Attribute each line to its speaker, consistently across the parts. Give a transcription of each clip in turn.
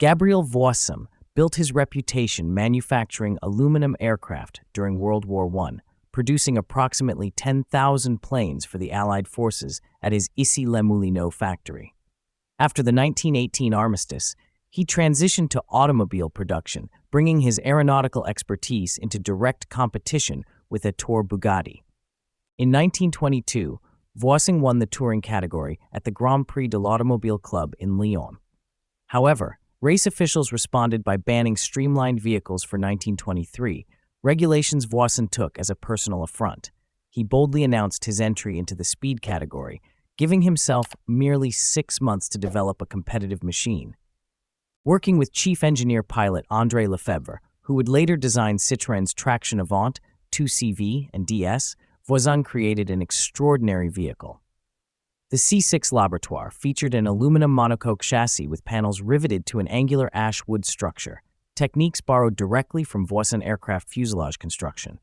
Speaker 1: Gabriel Voisin built his reputation manufacturing aluminum aircraft during World War I, producing approximately 10,000 planes for the Allied forces at his Issy-les-Moulineaux factory. After the 1918 armistice, he transitioned to automobile production, bringing his aeronautical expertise into direct competition with a Tour Bugatti. In 1922, Voisin won the touring category at the Grand Prix de l'Automobile Club in Lyon. However, race officials responded by banning streamlined vehicles for 1923, regulations Voisin took as a personal affront. He boldly announced his entry into the speed category, giving himself merely 6 months to develop a competitive machine. Working with chief engineer pilot André Lefèbvre, who would later design Citroën's Traction Avant, 2CV, and DS, Voisin created an extraordinary vehicle. The C6 Laboratoire featured an aluminum monocoque chassis with panels riveted to an angular ash wood structure, techniques borrowed directly from Voisin aircraft fuselage construction.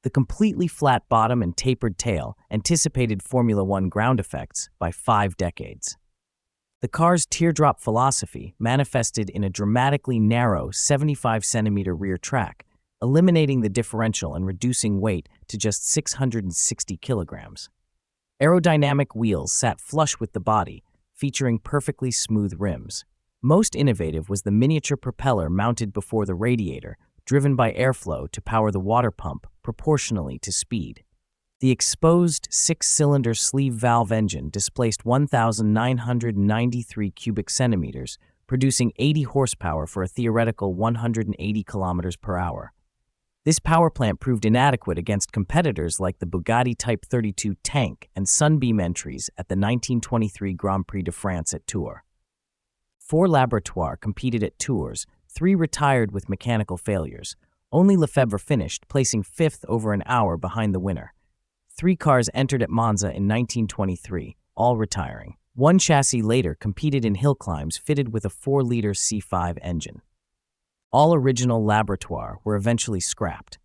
Speaker 1: The completely flat bottom and tapered tail anticipated Formula One ground effects by 5 decades. The car's teardrop philosophy manifested in a dramatically narrow 75-centimeter rear track, eliminating the differential and reducing weight to just 660 kilograms. Aerodynamic wheels sat flush with the body, featuring perfectly smooth rims. Most innovative was the miniature propeller mounted before the radiator, driven by airflow to power the water pump proportionally to speed. The exposed 6-cylinder sleeve valve engine displaced 1,993 cubic centimeters, producing 80 horsepower for a theoretical 180 kilometers per hour. This power plant proved inadequate against competitors like the Bugatti Type 32 tank and Sunbeam entries at the 1923 Grand Prix de France at Tours. 4 Laboratoires competed at Tours, 3 retired with mechanical failures. Only Lefèbvre finished, placing 5th over an hour behind the winner. 3 cars entered at Monza in 1923, all retiring. 1 chassis later competed in hill climbs fitted with a 4-liter C5 engine. All original Laboratoires were eventually scrapped.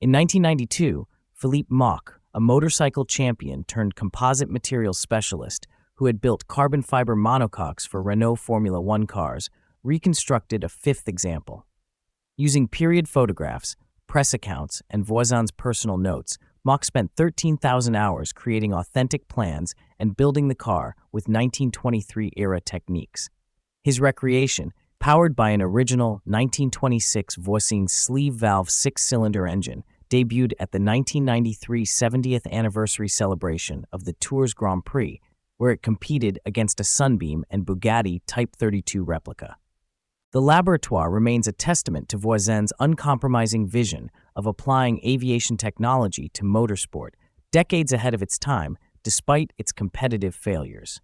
Speaker 1: In 1992, Philippe Mock, a motorcycle champion turned composite materials specialist who had built carbon fiber monocoques for Renault Formula One cars, reconstructed a 5th example. Using period photographs, press accounts, and Voisin's personal notes, Mock spent 13,000 hours creating authentic plans and building the car with 1923-era techniques. His recreation, powered by an original 1926 Voisin sleeve valve 6-cylinder engine, debuted at the 1993 70th anniversary celebration of the Tours Grand Prix, where it competed against a Sunbeam and Bugatti Type 32 replica. The Laboratoire remains a testament to Voisin's uncompromising vision of applying aviation technology to motorsport, decades ahead of its time, despite its competitive failures.